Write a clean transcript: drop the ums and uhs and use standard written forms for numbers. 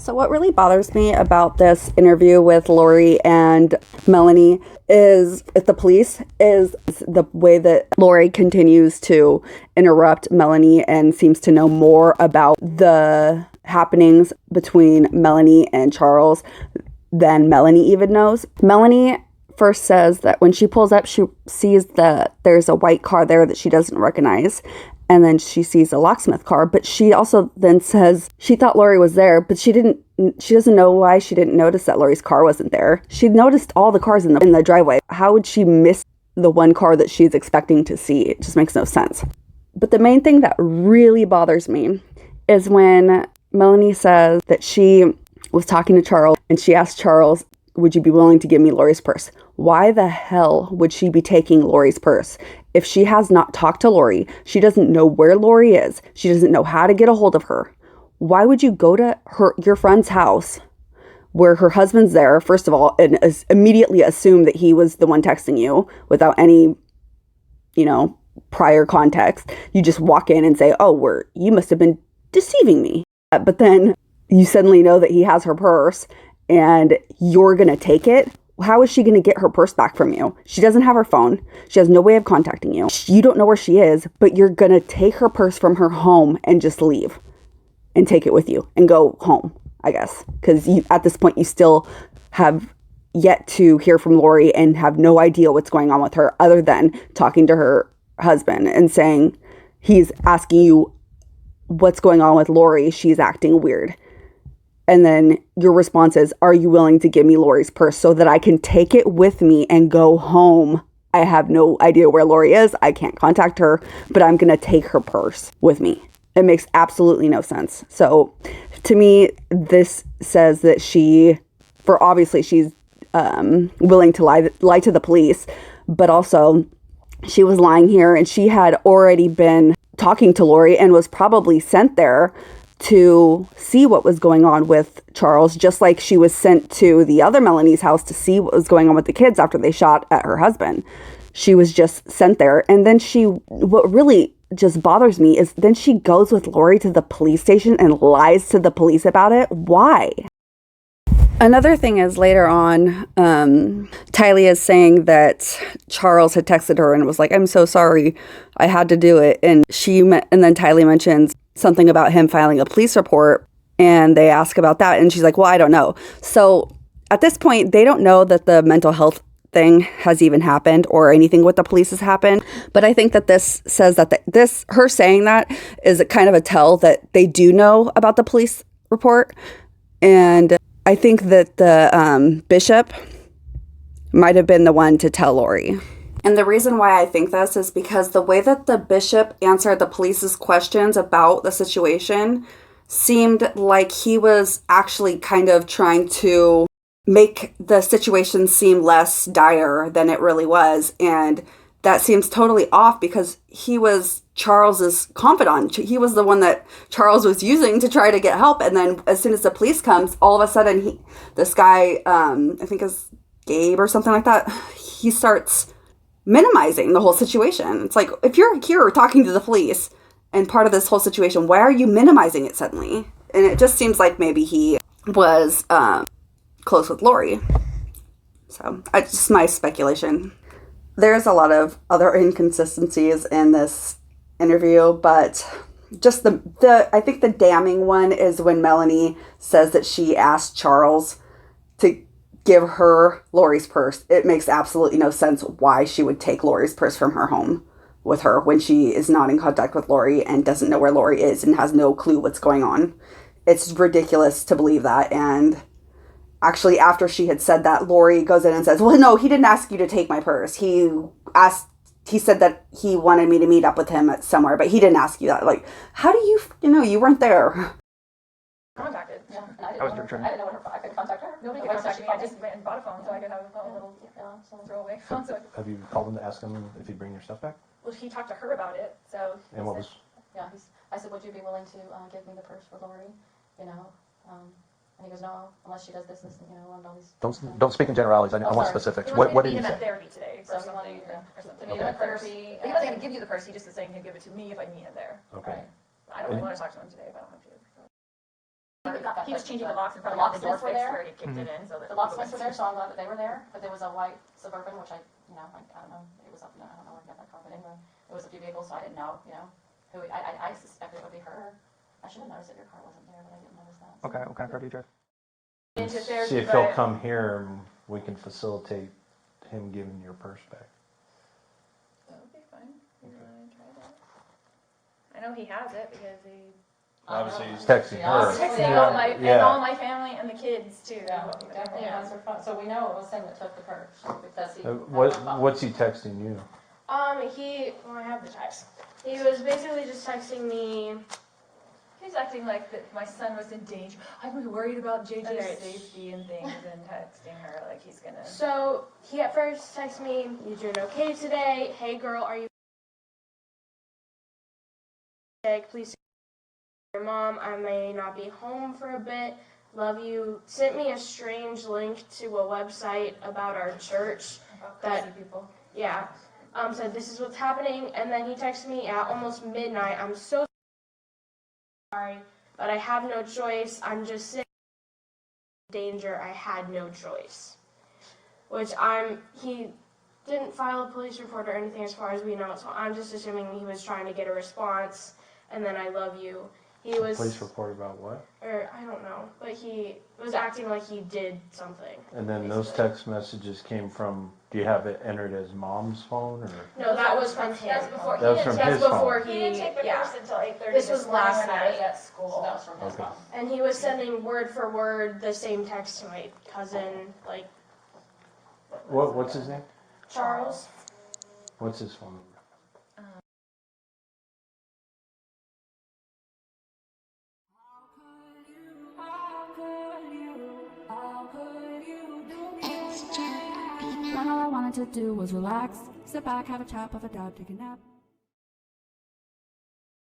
So what really bothers me about this interview with Lori and Melanie is the police is the way that Lori continues to interrupt Melanie and seems to know more about the happenings between Melanie and Charles than Melanie even knows. Melanie first says that when she pulls up, she sees that there's a white car there that she doesn't recognize. And then she sees a locksmith car, but she also then says she thought Lori was there, but she doesn't know why she didn't notice that Lori's car wasn't there. She noticed all the cars in the driveway. How would she miss the one car that she's expecting to see? It just makes no sense. But the main thing that really bothers me is when Melanie says that she was talking to Charles and she asked Charles, would you be willing to give me Lori's purse? Why the hell would she be taking Lori's purse? If she has not talked to Lori, she doesn't know where Lori is. She doesn't know how to get a hold of her. Why would you go to your friend's house where her husband's there, first of all, and immediately assume that he was the one texting you without any, prior context? You just walk in and say, oh, you must have been deceiving me. But then you suddenly know that he has her purse and you're going to take it. How is she going to get her purse back from you? She doesn't have her phone. She has no way of contacting you. You don't know where she is, but you're going to take her purse from her home and just leave and take it with you and go home, I guess. Because at this point, you still have yet to hear from Lori and have no idea what's going on with her other than talking to her husband and saying he's asking you what's going on with Lori. She's acting weird. And then your response is, are you willing to give me Lori's purse so that I can take it with me and go home? I have no idea where Lori is. I can't contact her, but I'm going to take her purse with me. It makes absolutely no sense. So to me, this says that she's willing to lie to the police, but also she was lying here and she had already been talking to Lori and was probably sent there to see what was going on with Charles, just like she was sent to the other Melanie's house to see what was going on with the kids after they shot at her husband. She was just sent there. And then what really just bothers me is then she goes with Lori to the police station and lies to the police about it. Why? Another thing is later on, Tylee is saying that Charles had texted her and was like, I'm so sorry, I had to do it. And then Tylee mentions something about him filing a police report and they ask about that. And she's like, well, I don't know. So at this point, they don't know that the mental health thing has even happened or anything with the police has happened. But I think that this says that her saying that is kind of a tell that they do know about the police report. And I think that the bishop might have been the one to tell Lori. And the reason why I think this is because the way that the bishop answered the police's questions about the situation seemed like he was actually kind of trying to make the situation seem less dire than it really was. And that seems totally off because he was Charles's confidant. He was the one that Charles was using to try to get help. And then as soon as the police comes, all of a sudden this guy, I think is Gabe or something like that, he starts minimizing the whole situation. It's like, if you're here talking to the police and part of this whole situation, why are you minimizing it suddenly? And it just seems like maybe he was close with Lori. So it's just my speculation. There's a lot of other inconsistencies in this interview, but just I think the damning one is when Melanie says that she asked Charles to give her Lori's purse. It makes absolutely no sense why she would take Lori's purse from her home with her when she is not in contact with Lori and doesn't know where Lori is and has no clue what's going on. It's ridiculous to believe that. And actually, after she had said that, Lori goes in and says, well, no, he didn't ask you to take my purse. He said that he wanted me to meet up with him at somewhere, but he didn't ask you that. Like, how do you weren't there? Contacted. Yeah. I didn't know I could contact her. Nobody could contact me. I just went and bought a phone so I could have a little throwaway phone. So have you called him to ask him if he'd bring your stuff back? Well, he talked to her about it. So. And what was? Yeah, I said, would you be willing to give me the purse for Lori? And he goes, no, unless she does this, and all these. Don't speak in generalities. I want specifics. What did he say? Therapy today, or something. Therapy. He wasn't going to give you the purse. He just was saying he'd give it to me if I need it there. Okay. Right? I don't really want to talk to him today, but I don't have to. he was changing the locks in front of the door fix where he kicked it in, so that The locksmiths were there, so I'm glad that they were there, but there was a white Suburban, which I don't know, it was up, I don't know where I got that car, but anyway, it was a few vehicles, so I didn't know, who, I suspected it would be her. I should have noticed that your car wasn't there, but I didn't notice that. Okay, what kind of car do you drive? See if he'll come here and we can facilitate him giving your purse back. That would be fun. You wanna try that? I know he has it because he. Obviously, he's texting Yeah. her. Texting Yeah. and all my family and the kids too. Yeah, definitely, that's her phone, so we know it was him that took the purse, because he. What's he texting you? I have the text. He was basically just texting me. He's acting like that my son was in danger. I'm worried about JJ's Okay. safety and things, and texting her like he's gonna. So he at first texted me, "You doing okay today? Hey girl, are you sick? Please your mom. I may not be home for a bit. Love you." Sent me a strange link to a website about our church. About That- crazy people. Yeah. Said this is what's happening, and then he texted me at almost midnight. "I'm so sorry, but I have no choice. I'm just sick. Danger. I had no choice." Which he didn't file a police report or anything as far as we know, so I'm just assuming he was trying to get a response, and then "I love you." He was, Police report about what? or I don't know, but he was acting like he did something. And then those text messages came from, do you have it entered as mom's phone or? No, that was from him. That's before That was from That's his before phone. He didn't take the yeah. purse until 8:30. This was last when I was night. at So school. that was from his Okay. mom. And he was sending word for word the same text to my cousin, like What's his name? Charles. What's his phone number? When all I wanted to do was relax, sit back, have a tap of a dab, take a nap.